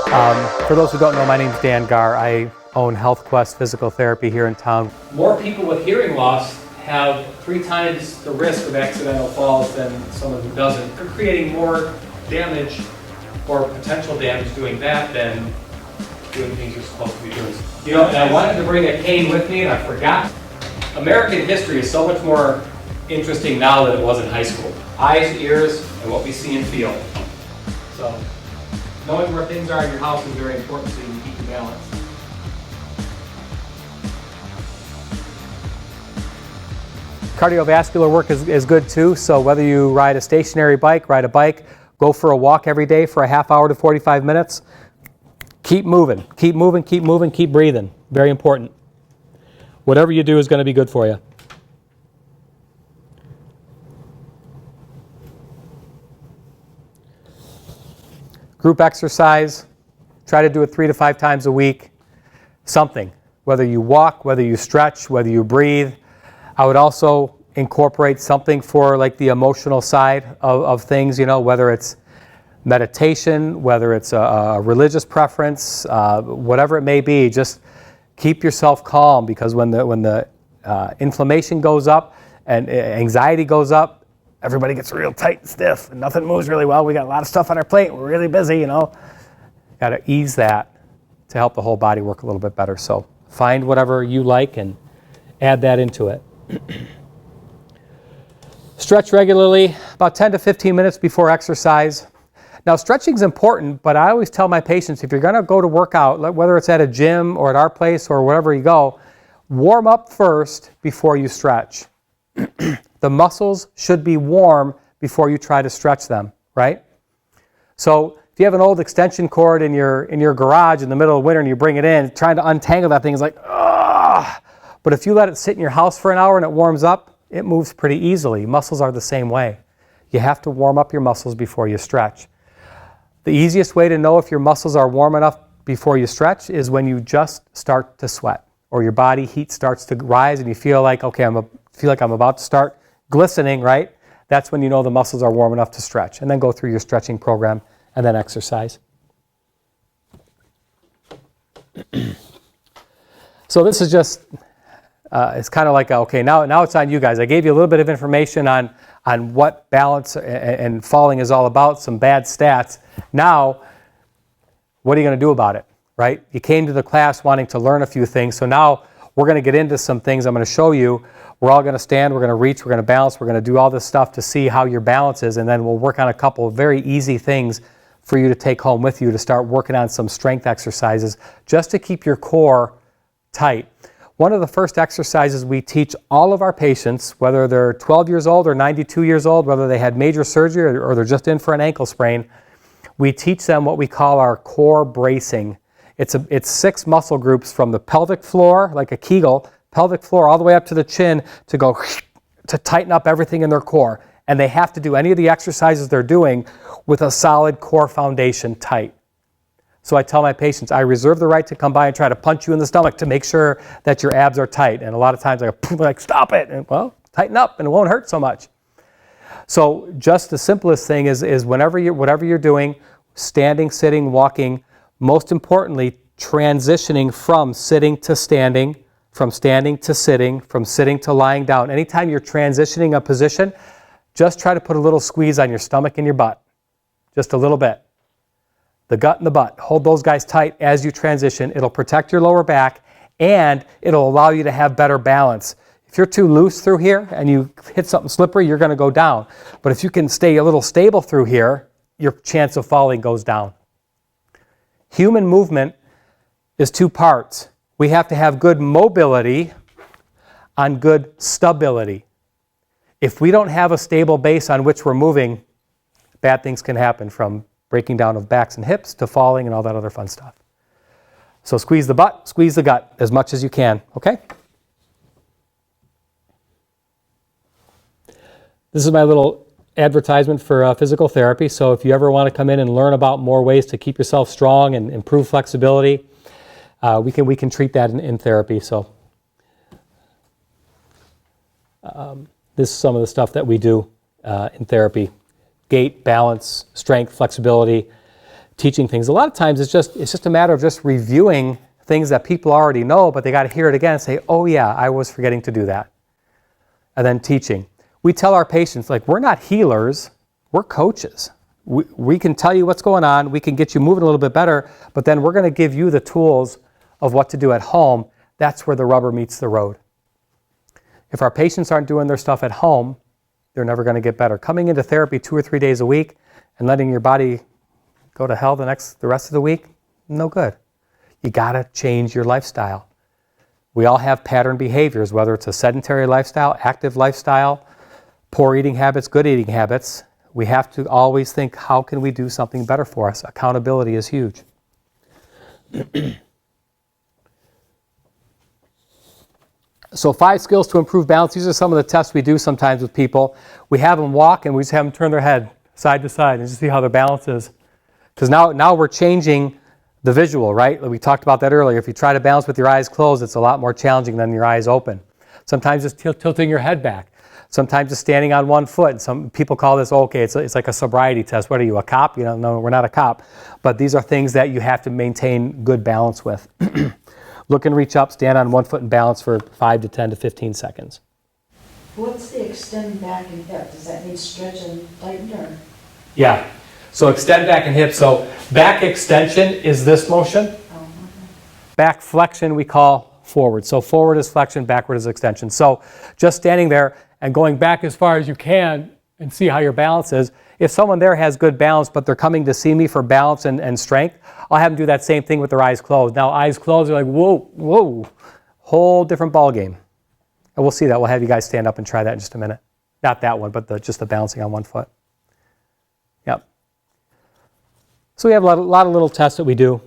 For those who don't know, my name is Dan Garr. I own HealthQuest Physical Therapy here in town. More people with hearing loss have 3 times the risk of accidental falls than someone who doesn't. They're creating more damage or potential damage doing that than doing things you're supposed to be doing. You know, and I wanted to bring a cane with me and I forgot. American history is so much more interesting now than it was in high school. Eyes, ears, and what we see and feel. So, knowing where things are in your house is very important so you can keep your balance. Cardiovascular work is good too, so whether you ride a stationary bike, ride a bike, go for a walk every day for a half hour to 45 minutes, keep moving, keep moving, keep moving, keep breathing. Very important. Whatever you do is going to be good for you. Group exercise, try to do it 3 to 5 times a week. Something, whether you walk, whether you stretch, whether you breathe. I would also incorporate something for like the emotional side of things, you know, whether it's meditation, whether it's a religious preference, whatever it may be. Just keep yourself calm, because when the inflammation goes up and anxiety goes up, everybody gets real tight and stiff and nothing moves really well. We got a lot of stuff on our plate. We're really busy, you know. Got to ease that to help the whole body work a little bit better. So find whatever you like and add that into it. Stretch regularly, about 10 to 15 minutes before exercise. Now, stretching is important, but I always tell my patients, if you're going to go to work out, whether it's at a gym or at our place or wherever you go, warm up first before you stretch. The muscles should be warm before you try to stretch them, right? So if you have an old extension cord in your garage in the middle of winter and you bring it in, trying to untangle that thing is like, ugh! But if you let it sit in your house for an hour and it warms up, it moves pretty easily. Muscles are the same way. You have to warm up your muscles before you stretch. The easiest way to know if your muscles are warm enough before you stretch is when you just start to sweat, or your body heat starts to rise and you feel like, okay, I'm about to start glistening, right? That's when you know the muscles are warm enough to stretch. And then go through your stretching program and then exercise. So this is just, it's kind of like, okay, now it's on you guys. I gave you a little bit of information on what balance and falling is all about, some bad stats. Now, what are you going to do about it, right? You came to the class wanting to learn a few things, so now we're going to get into some things I'm going to show you. We're all going to stand, we're going to reach, we're going to balance, we're going to do all this stuff to see how your balance is, and then we'll work on a couple of very easy things for you to take home with you to start working on some strength exercises just to keep your core tight. One of the first exercises we teach all of our patients, whether they're 12 years old or 92 years old, whether they had major surgery or they're just in for an ankle sprain, we teach them what we call our core bracing. It's 6 muscle groups from the pelvic floor, like a Kegel, pelvic floor all the way up to the chin to tighten up everything in their core. And they have to do any of the exercises they're doing with a solid core foundation tight. So I tell my patients, I reserve the right to come by and try to punch you in the stomach to make sure that your abs are tight. And a lot of times I go, like, stop it. And, well, tighten up and it won't hurt so much. So just the simplest thing is whatever you're doing, standing, sitting, walking, most importantly, transitioning from sitting to standing, from standing to sitting, from sitting to lying down. Anytime you're transitioning a position, just try to put a little squeeze on your stomach and your butt. Just a little bit. The gut and the butt. Hold those guys tight as you transition. It'll protect your lower back and it'll allow you to have better balance. If you're too loose through here and you hit something slippery, you're going to go down. But if you can stay a little stable through here, your chance of falling goes down. Human movement is 2 parts. We have to have good mobility on good stability. If we don't have a stable base on which we're moving, bad things can happen, from breaking down of backs and hips to falling and all that other fun stuff. So squeeze the butt, squeeze the gut as much as you can, okay? This is my little advertisement for physical therapy. So if you ever want to come in and learn about more ways to keep yourself strong and improve flexibility, we can treat that in therapy. So this is some of the stuff that we do in therapy. Gait, balance, strength, flexibility, teaching things. A lot of times it's just a matter of just reviewing things that people already know, but they got to hear it again and say, oh yeah, I was forgetting to do that. And then teaching. We tell our patients, like, we're not healers, we're coaches. We can tell you what's going on, we can get you moving a little bit better, but then we're going to give you the tools of what to do at home. That's where the rubber meets the road. If our patients aren't doing their stuff at home, they're never going to get better. Coming into therapy 2 or 3 days a week and letting your body go to hell the rest of the week, no good. You got to change your lifestyle. We all have pattern behaviors, whether it's a sedentary lifestyle, active lifestyle, poor eating habits, good eating habits. We have to always think, how can we do something better for us? Accountability is huge. So 5 skills to improve balance. These are some of the tests we do sometimes with people. We have them walk and we just have them turn their head side to side and just see how their balance is. Because now we're changing the visual, right? We talked about that earlier. If you try to balance with your eyes closed, it's a lot more challenging than your eyes open. Sometimes just tilting your head back. Sometimes just standing on one foot. Some people call this, okay, it's like a sobriety test. What are you, a cop? No, we're not a cop. But these are things that you have to maintain good balance with. Look and reach up, stand on one foot and balance for 5 to 10 to 15 seconds. What's the extend back and hip? Does that mean stretch and tighten or? Yeah. So extend back and hip. So back extension is this motion. Oh, okay. Back flexion we call forward. So forward is flexion, backward is extension. So just standing there and going back as far as you can and see how your balance is. If someone there has good balance, but they're coming to see me for balance and strength, I'll have them do that same thing with their eyes closed. Now, eyes closed, they're like, whoa, whole different ball game. And we'll see that. We'll have you guys stand up and try that in just a minute. Not that one, but just the balancing on one foot. Yep. So we have a lot of little tests that we do.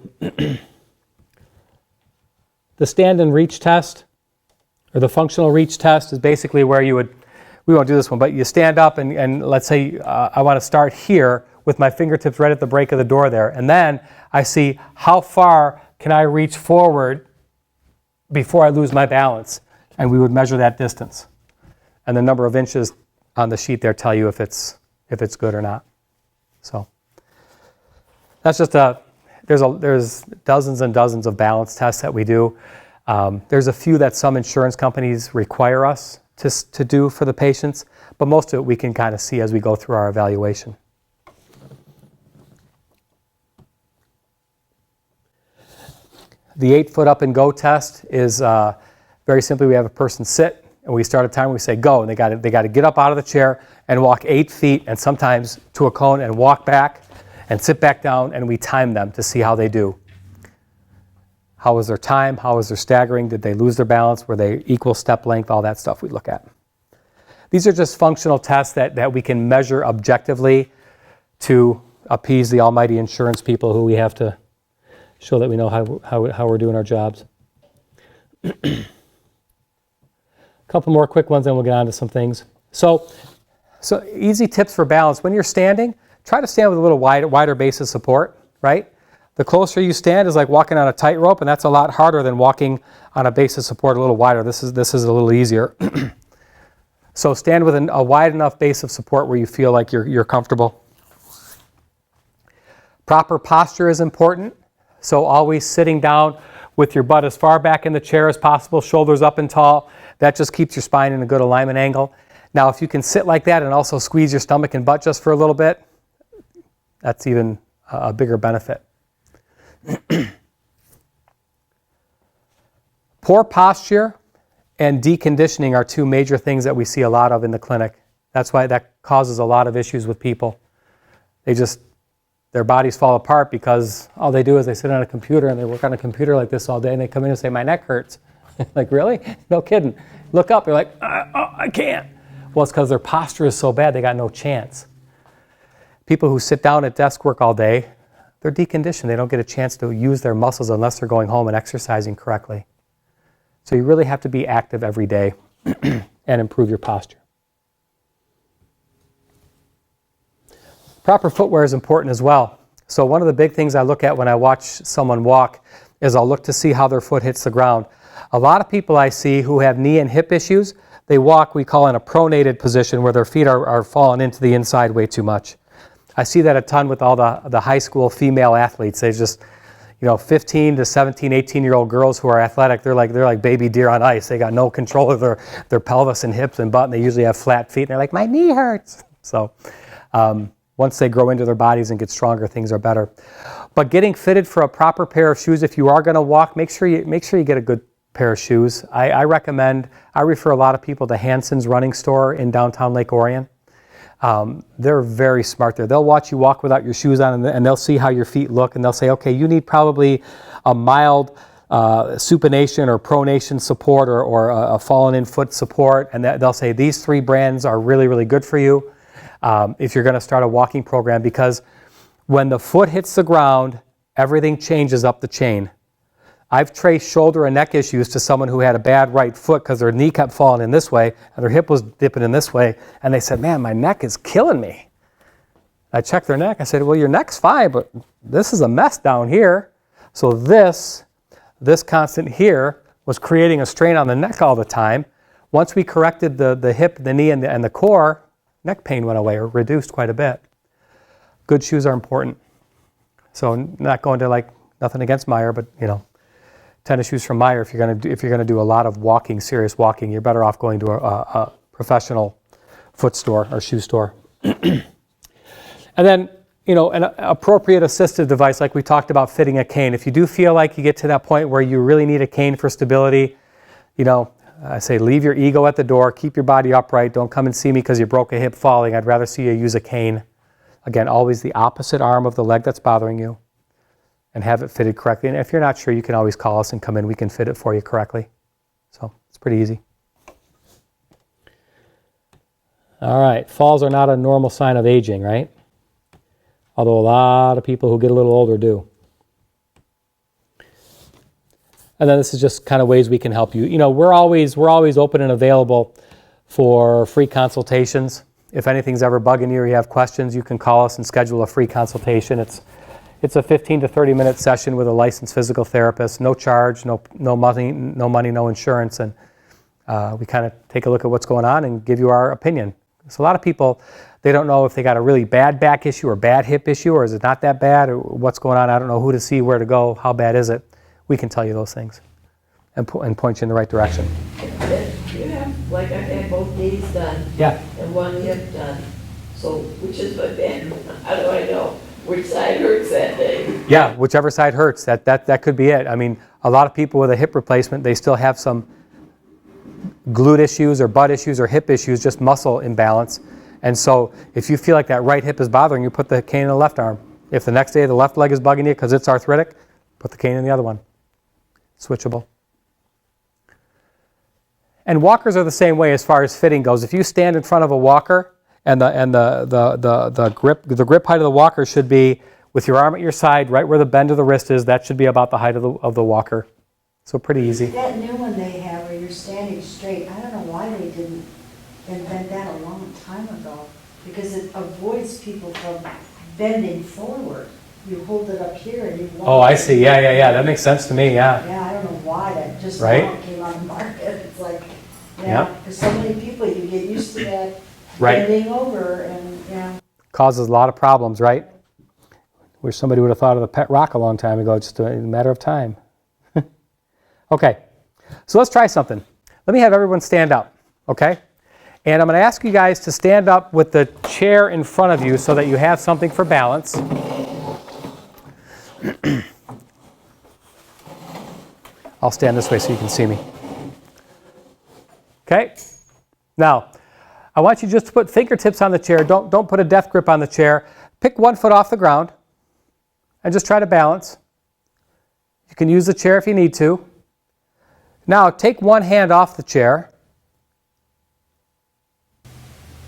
The stand and reach test, or the functional reach test, is basically where we won't do this one, but you stand up and let's say I want to start here with my fingertips right at the break of the door there. And then I see how far can I reach forward before I lose my balance. And we would measure that distance. And the number of inches on the sheet there tell you if it's good or not. So that's just there's dozens and dozens of balance tests that we do. There's a few that some insurance companies require us to do for the patients, but most of it we can kind of see as we go through our evaluation. The 8-foot up and go test is very simply we have a person sit and we start a timer, we say go, and they got to get up out of the chair and walk 8 feet and sometimes to a cone and walk back and sit back down, and we time them to see how they do. How was their time? How was their staggering? Did they lose their balance? Were they equal step length? All that stuff we look at. These are just functional tests that we can measure objectively to appease the almighty insurance people who we have to show that we know how we're doing our jobs. A couple more quick ones, then we'll get on to some things. So easy tips for balance. When you're standing, try to stand with a little wider base of support, right? The closer you stand is like walking on a tightrope, and that's a lot harder than walking on a base of support a little wider. This is a little easier. So stand with a wide enough base of support where you feel like you're comfortable. Proper posture is important. So always sitting down with your butt as far back in the chair as possible, shoulders up and tall. That just keeps your spine in a good alignment angle. Now, if you can sit like that and also squeeze your stomach and butt just for a little bit, that's even a bigger benefit. Poor posture and deconditioning are 2 major things that we see a lot of in the clinic. That's why that causes a lot of issues with people. Their bodies fall apart because all they do is they sit on a computer and they work on a computer like this all day, and they come in and say, my neck hurts. Like, really? No kidding. Look up, you're like, I can't. Well, it's because their posture is so bad they got no chance. People who sit down at desk work all day, they're deconditioned. They don't get a chance to use their muscles unless they're going home and exercising correctly. So you really have to be active every day and improve your posture. Proper footwear is important as well. So one of the big things I look at when I watch someone walk is I'll look to see how their foot hits the ground. A lot of people I see who have knee and hip issues, they walk, we call in a pronated position, where their feet are falling into the inside way too much. I see that a ton with all the high school female athletes. They just, 15 to 17, 18-year-old girls who are athletic, they're like baby deer on ice. They got no control of their pelvis and hips and butt, and they usually have flat feet, and they're like, my knee hurts. So once they grow into their bodies and get stronger, things are better. But getting fitted for a proper pair of shoes, if you are going to walk, make sure you get a good pair of shoes. I refer a lot of people to Hanson's Running Store in downtown Lake Orion. They're very smart there. They'll watch you walk without your shoes on, and they'll see how your feet look, and they'll say, okay, you need probably a mild supination or pronation support or a fallen in foot support, and they'll say these 3 brands are really, really good for you if you're going to start a walking program, because when the foot hits the ground, everything changes up the chain. I've traced shoulder and neck issues to someone who had a bad right foot because their knee kept falling in this way and their hip was dipping in this way, and they said, man, my neck is killing me. I checked their neck. I said, well, your neck's fine, but this is a mess down here. So this constant here was creating a strain on the neck all the time. Once we corrected the hip, the knee, and the core, neck pain went away or reduced quite a bit. Good shoes are important. So not going to nothing against Meyer, but tennis shoes from Meyer, if you're going to do a lot of walking, serious walking, you're better off going to a professional foot store or shoe store. And then, an appropriate assistive device, like we talked about fitting a cane. If you do feel like you get to that point where you really need a cane for stability, I say leave your ego at the door, keep your body upright, don't come and see me because you broke a hip falling. I'd rather see you use a cane. Again, always the opposite arm of the leg that's bothering you, and have it fitted correctly. And if you're not sure, you can always call us and come in. We can fit it for you correctly. So it's pretty easy. All right, falls are not a normal sign of aging, right? Although a lot of people who get a little older do. And then this is just kind of ways we can help you. We're always open and available for free consultations. If anything's ever bugging you or you have questions, you can call us and schedule a free consultation. It's a 15 to 30 minute session with a licensed physical therapist, no charge, no money, no insurance, and we kind of take a look at what's going on and give you our opinion. So a lot of people, they don't know if they got a really bad back issue or bad hip issue, or is it not that bad, or what's going on. I don't know who to see, where to go, how bad is it. We can tell you those things and point you in the right direction. You have, I've had both knees done. Yeah. And one hip done. So which is my bad? How do I know which side hurts that day? Yeah, whichever side hurts, that could be it. I mean, a lot of people with a hip replacement, they still have some glute issues or butt issues or hip issues, just muscle imbalance. And so if you feel like that right hip is bothering you, put the cane in the left arm. If the next day the left leg is bugging you because it's arthritic, put the cane in the other one. Switchable. And walkers are the same way as far as fitting goes. If you stand in front of a walker and the grip height of the walker should be with your arm at your side, right where the bend of the wrist is, that should be about the height of the walker. So pretty easy. That new one they have where you're standing straight, I don't know why they didn't invent that a long time ago, because it avoids people from bending forward. You hold it up here and you walk. Oh, I see. Yeah. That makes sense to me, yeah. Yeah, I don't know why that just Right? now came on the market. It's like, Yeah. because so many people, you get used to that Right. bending over and, Causes a lot of problems, right? Wish somebody would have thought of the pet rock a long time ago, just a matter of time. Okay, so let's try something. Let me have everyone stand up, okay? And I'm going to ask you guys to stand up with the chair in front of you so that you have something for balance. I'll stand this way so you can see me. Okay? Now, I want you just to put fingertips on the chair. Don't put a death grip on the chair. Pick one foot off the ground and just try to balance. You can use the chair if you need to. Now, take one hand off the chair.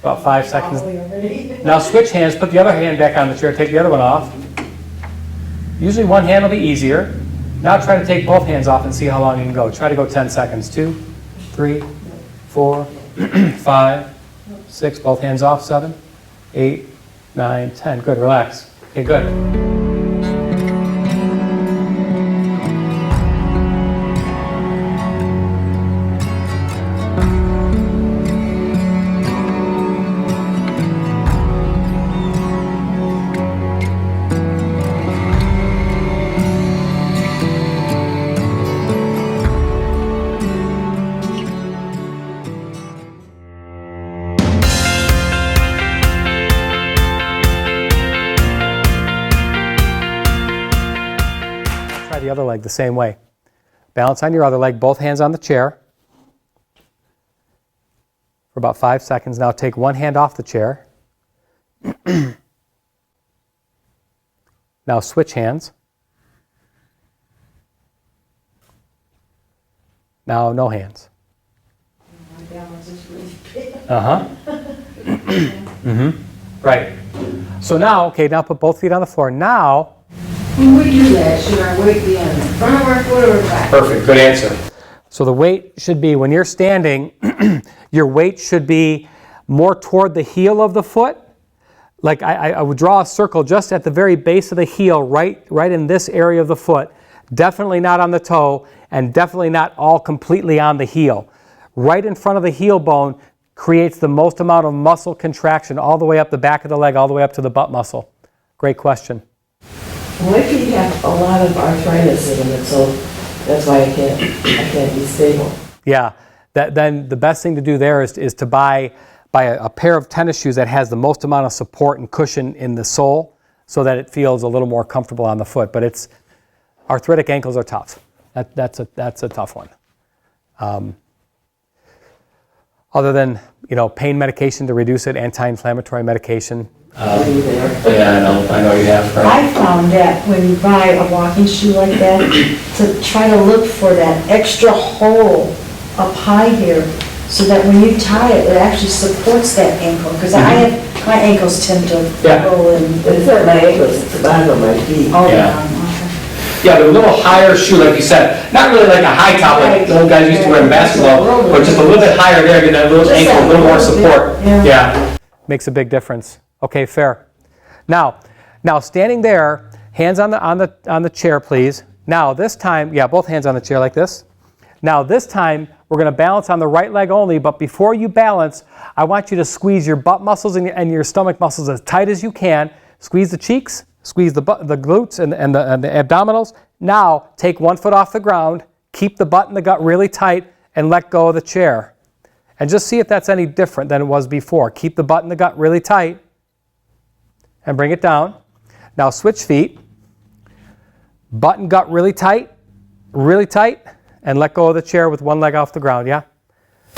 About 5 seconds. Now switch hands, put the other hand back on the chair, take the other one off. Usually one hand will be easier. Now try to take both hands off and see how long you can go. Try to go 10 seconds. 2, 3, 4, 5, 6, both hands off, 7, 8, 9, 10. Good, relax. Okay, good. The other leg the same way. Balance on your other leg, both hands on the chair for about 5 seconds. Now take one hand off the chair. Now switch hands. Now no hands. My balance is really big. Right. So now, okay, now put both feet on the floor. Now, When we do that, should our weight be on the front of our foot or the back? perfect, good answer. So the weight should be, when you're standing, your weight should be more toward the heel of the foot. Like I would draw a circle just at the very base of the heel, right in this area of the foot. Definitely not on the toe, and definitely not all completely on the heel. Right in front of the heel bone creates the most amount of muscle contraction all the way up the back of the leg, all the way up to the butt muscle. Great question. My feet have a lot of arthritis in it, so that's why I can't be stable. Yeah, then the best thing to do there is to buy a pair of tennis shoes that has the most amount of support and cushion in the sole so that it feels a little more comfortable on the foot. But arthritic ankles are tough. That's a tough one. Other than, pain medication to reduce it, anti-inflammatory medication. Yeah, I know you have. Right? I found that when you buy a walking shoe like that, to try to look for that extra hole up high here, so that when you tie it, it actually supports that ankle. Because my ankles tend to roll in. It's not my ankles, it's the bottom of my feet. Oh, Yeah. Yeah, they're a little higher shoe, like you said. Not really like a high top like the old guys used to wear in basketball, but just a little bit higher there, get that little ankle, a little more support. Yeah. Makes a big difference. Okay, fair. Now standing there, hands on the chair, please. Now this time, both hands on the chair like this. Now this time, we're going to balance on the right leg only, but before you balance, I want you to squeeze your butt muscles and your stomach muscles as tight as you can. Squeeze the cheeks. Squeeze the glutes and the abdominals. Now, take one foot off the ground, keep the butt and the gut really tight, and let go of the chair. And just see if that's any different than it was before. Keep the butt and the gut really tight, and bring it down. Now switch feet. Butt and gut really tight, and let go of the chair with one leg off the ground, yeah?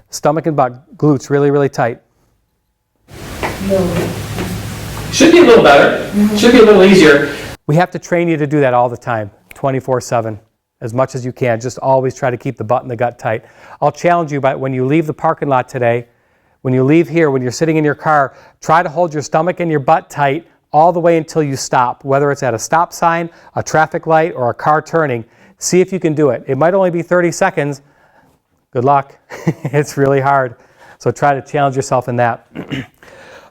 Stomach and butt, glutes really, really tight. Should be a little better. Should be a little easier. We have to train you to do that all the time, 24/7, as much as you can. Just always try to keep the butt and the gut tight. I'll challenge you, but when you leave the parking lot today, when you leave here, when you're sitting in your car, try to hold your stomach and your butt tight all the way until you stop, whether it's at a stop sign, a traffic light, or a car turning. See if you can do it. It might only be 30 seconds. Good luck. It's really hard. So try to challenge yourself in that.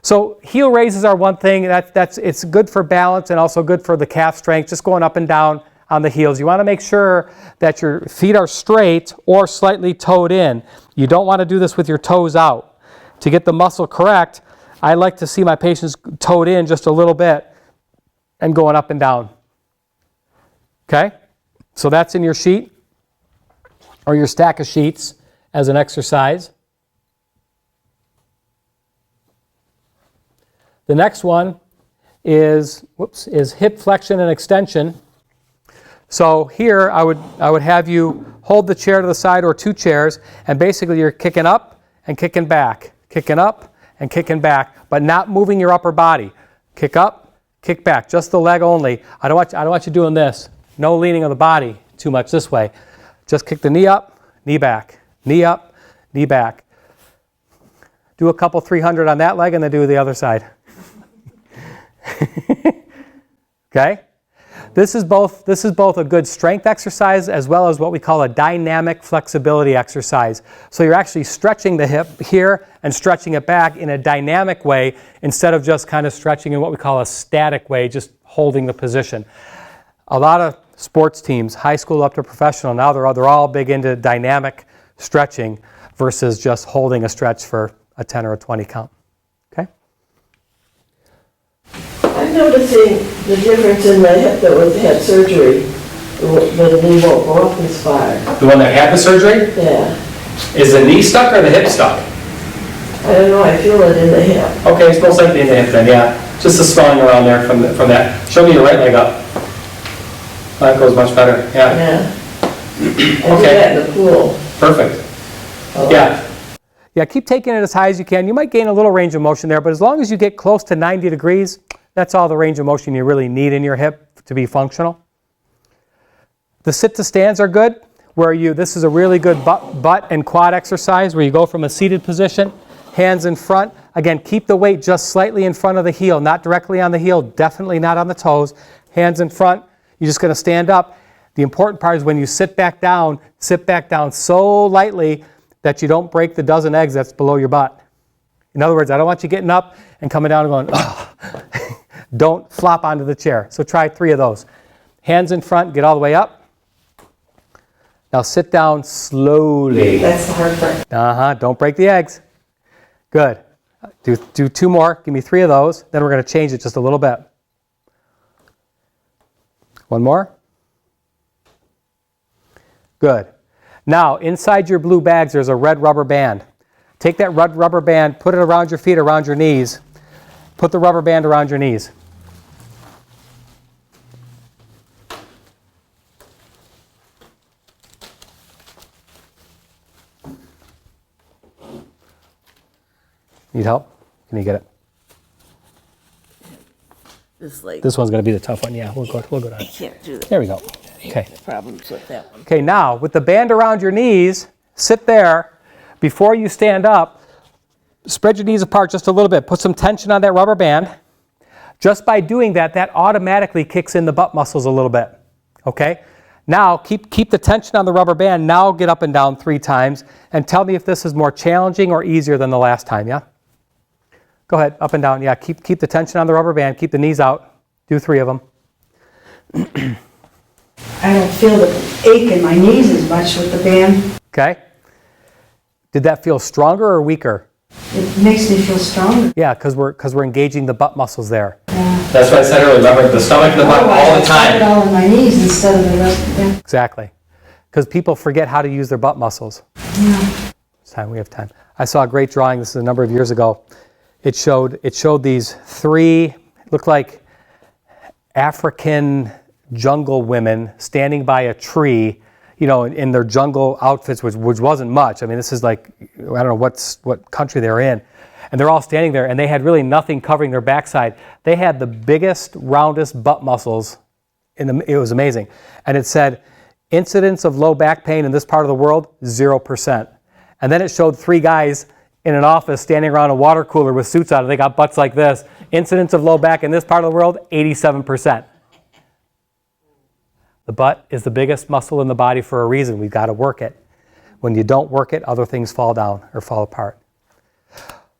So heel raises are one thing. It's good for balance and also good for the calf strength, just going up and down on the heels. You want to make sure that your feet are straight or slightly toed in. You don't want to do this with your toes out. To get the muscle correct, I like to see my patients toed in just a little bit and going up and down. Okay? So that's in your sheet or your stack of sheets as an exercise. The next one is hip flexion and extension. So here I would have you hold the chair to the side or two chairs, and basically you're kicking up and kicking back, kicking up and kicking back, but not moving your upper body. Kick up, kick back, just the leg only. I don't want you doing this. No leaning of the body too much this way. Just kick the knee up, knee back, knee up, knee back. Do a couple 300 on that leg and then do the other side. Okay? This is both a good strength exercise as well as what we call a dynamic flexibility exercise. So you're actually stretching the hip here and stretching it back in a dynamic way instead of just kind of stretching in what we call a static way, just holding the position. A lot of sports teams, high school up to professional, now they're all big into dynamic stretching versus just holding a stretch for a 10 or a 20 count. Okay? I'm noticing the difference in my hip that had surgery. The knee won't go up as far. The one that had the surgery? Yeah. Is the knee stuck or the hip stuck? I don't know, I feel it in the hip. Okay, it's most likely in the hip then, yeah. Just the swelling around there from that. Show me your right leg up. That goes much better, yeah. Yeah. I do Okay. that in the pool. Perfect. Oh. Yeah. Yeah, keep taking it as high as you can. You might gain a little range of motion there, but as long as you get close to 90 degrees, that's all the range of motion you really need in your hip to be functional. The sit to stands are good, this is a really good butt and quad exercise where you go from a seated position, hands in front. Again, keep the weight just slightly in front of the heel, not directly on the heel, definitely not on the toes. Hands in front, you're just going to stand up. The important part is when you sit back down so lightly that you don't break the dozen eggs that's below your butt. In other words, I don't want you getting up and coming down and going, oh. Don't flop onto the chair. So try 3 of those. Hands in front, get all the way up. Now sit down slowly. That's the hard part. Don't break the eggs. Good. Do 2 more. Give me 3 of those. Then we're going to change it just a little bit. 1 more. Good. Now, inside your blue bags, there's a red rubber band. Take that red rubber band, put it around your feet, around your knees. Put the rubber band around your knees. Need help? Can you get it? This one's going to be the tough one. Yeah, we'll go down. I can't do that. There we go. Okay. Problems with that one. Okay, now with the band around your knees, sit there. Before you stand up, spread your knees apart just a little bit. Put some tension on that rubber band. Just by doing that, that automatically kicks in the butt muscles a little bit. Okay? Now, keep the tension on the rubber band. Now get up and down 3 times and tell me if this is more challenging or easier than the last time, yeah? Go ahead, up and down. Yeah, keep the tension on the rubber band. Keep the knees out. Do 3 of them. I don't feel the ache in my knees as much with the band. Okay. Did that feel stronger or weaker? It makes me feel stronger. Yeah, because we're engaging the butt muscles there. Yeah. That's what I said earlier. Remember, the stomach and the butt all the Otherwise, I felt it time. all in my knees instead of the rest of them. Exactly. Because people forget how to use their butt muscles. Yeah. We have time. I saw a great drawing. This is a number of years ago. It showed these 3, looked like African jungle women standing by a tree, in their jungle outfits, which wasn't much. I mean, this is like, I don't know what country they're in. And they're all standing there, and they had really nothing covering their backside. They had the biggest, roundest butt muscles. It was amazing. And it said, incidence of low back pain in this part of the world, 0%. And then it showed 3 guys in an office standing around a water cooler with suits on. They got butts like this. Incidence of low back in this part of the world, 87%. The butt is the biggest muscle in the body for a reason. We've got to work it. When you don't work it, other things fall down or fall apart.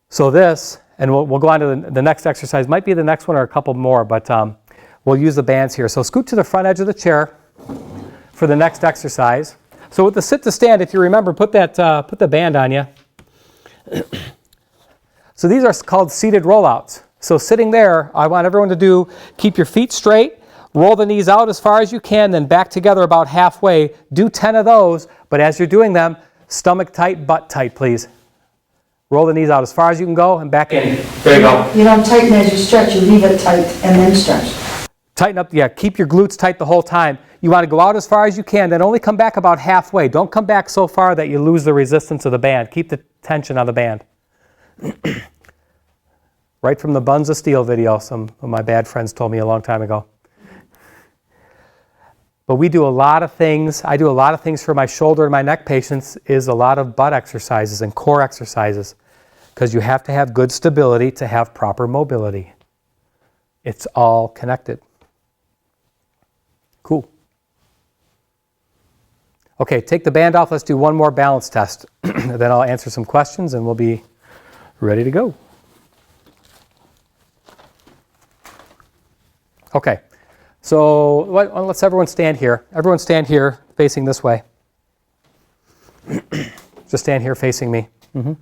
So this, and we'll go on to the next exercise. Might be the next one or a couple more, but we'll use the bands here. So scoot to the front edge of the chair for the next exercise. So with the sit to stand, if you remember, put the band on you. So these are called seated rollouts. So sitting there, I want everyone to keep your feet straight, roll the knees out as far as you can, then back together about halfway. Do 10 of those, but as you're doing them, stomach tight, butt tight, please. Roll the knees out as far as you can go and back in. There you go. You don't tighten as you stretch, you leave it tight and then stretch. Tighten up, yeah, keep your glutes tight the whole time. You want to go out as far as you can, then only come back about halfway. Don't come back so far that you lose the resistance of the band. Keep the tension on the band. Right from the Buns of Steel video, some of my bad friends told me a long time ago. But we do a lot of things. I do a lot of things for my shoulder and my neck patients, is a lot of butt exercises and core exercises, because you have to have good stability to have proper mobility. It's all connected. Cool. Okay, take the band off. Let's do one more balance test. Then I'll answer some questions and we'll be ready to go. Okay, so let's everyone stand here. Everyone stand here facing this way. Just stand here facing me. Mm-hmm.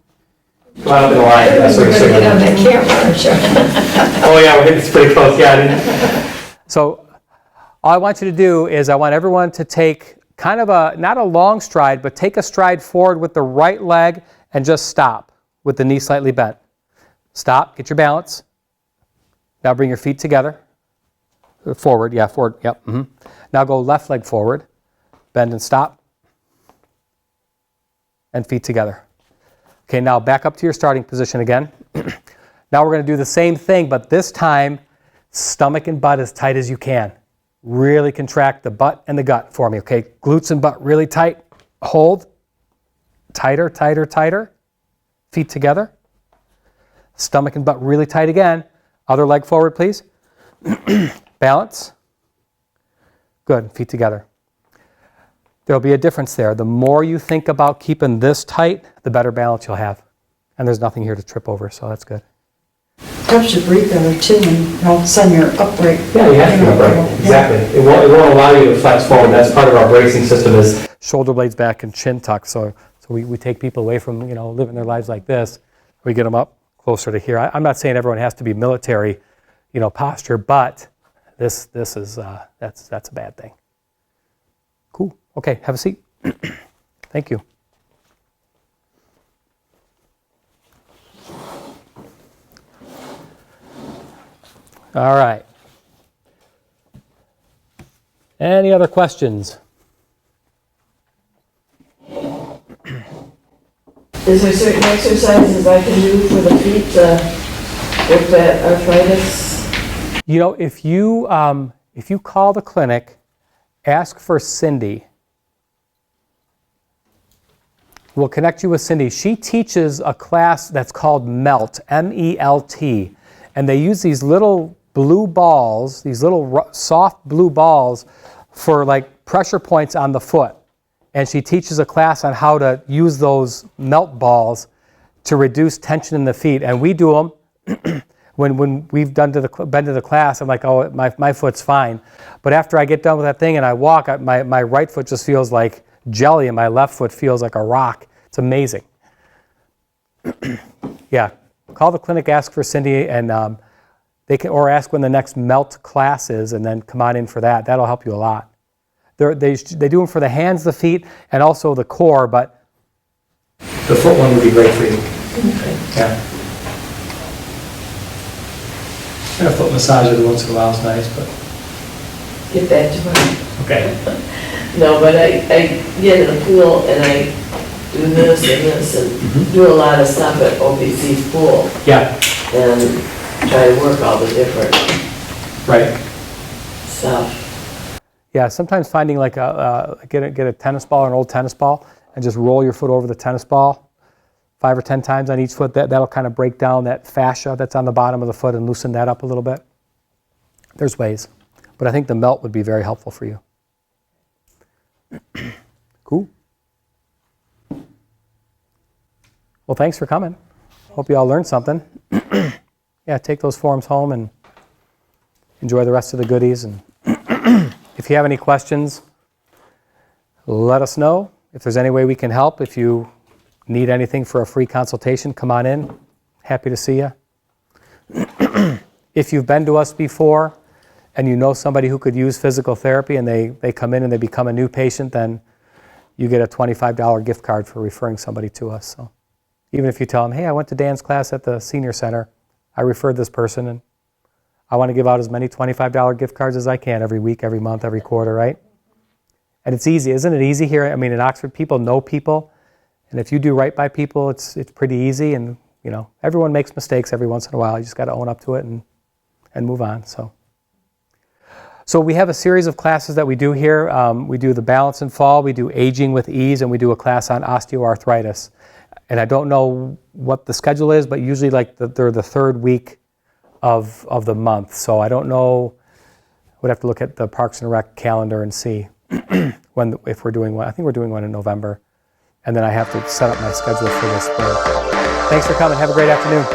Line up in the line. That's what you're saying. Get on that camera, sure. Oh yeah, we're getting pretty close. Yeah. So all I want you to do is I want everyone to take kind of not a long stride, but take a stride forward with the right leg and just stop with the knee slightly bent. Stop, get your balance. Now bring your feet together. Forward, yeah, forward, yep. Now go left leg forward, bend and stop, and feet together. Okay, now back up to your starting position again. Now we're going to do the same thing, but this time, stomach and butt as tight as you can. Really contract the butt and the gut for me, okay? Glutes and butt really tight. Hold. Tighter, tighter, tighter. Feet together. Stomach and butt really tight again. Other leg forward, please. Balance. Good, feet together. There'll be a difference there. The more you think about keeping this tight, the better balance you'll have. And there's nothing here to trip over, so that's good. Helps you breathe better too, and all of a sudden you're upright. Yeah, you have to be upright. Exactly. It won't allow you to flex forward. That's part of our bracing system is shoulder blades back and chin tuck. So we take people away from, living their lives like this. We get them up closer to here. I'm not saying everyone has to be military, posture, but this is, that's a bad thing. Cool. Okay, have a seat. Thank you. All right. Any other questions? Is there certain exercises I can do for the feet with that arthritis? If you call the clinic, ask for Cindy. We'll connect you with Cindy. She teaches a class that's called MELT, M-E-L-T, and they use these little blue balls, these little soft blue balls for like pressure points on the foot. And she teaches a class on how to use those melt balls to reduce tension in the feet. And we do them when we've been to the class. I'm like, oh, my foot's fine. But after I get done with that thing and I walk, my right foot just feels like jelly and my left foot feels like a rock. It's amazing. Yeah, call the clinic, ask for Cindy, and they can, or ask when the next melt class is, and then come on in for that. That'll help you a lot. They do them for the hands, the feet, and also the core, but the foot one would be great for you. Okay. Yeah. And a foot massage every once in a while is nice, but Get that tomorrow. okay. No, but I get in the pool and I do this and this and do a lot of stuff at OPC's pool Yeah, and try to work all the different right. stuff. Yeah, sometimes finding like get a tennis ball or an old tennis ball and just roll your foot over the tennis ball 5 or 10 times on each foot. That'll kind of break down that fascia that's on the bottom of the foot and loosen that up a little bit. There's ways, but I think the melt would be very helpful for you. Cool. Well, thanks for coming. Hope you all learned something. Yeah, take those forms home and enjoy the rest of the goodies. And if you have any questions, let us know. If there's any way we can help, if you need anything for a free consultation, come on in. Happy to see you. If you've been to us before and you know somebody who could use physical therapy and they come in and they become a new patient, then you get a $25 gift card for referring somebody to us. So even if you tell them, hey, I went to Dan's class at the senior center, I referred this person, and I want to give out as many $25 gift cards as I can every week, every month, every quarter, right? And it's easy. Isn't it easy here? I mean, in Oxford, people know people. And if you do right by people, it's pretty easy. And, everyone makes mistakes every once in a while. You just got to own up to it and move on. So we have a series of classes that we do here. We do the balance and fall. We do aging with ease. And we do a class on osteoarthritis. And I don't know what the schedule is, but usually they're the third week of the month. So I don't know. We'd have to look at the Parks and Rec calendar and see if we're doing one. I think we're doing one in November. And then I have to set up my schedule for this spring. Thanks for coming. Have a great afternoon.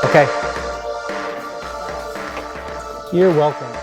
Okay. You're welcome.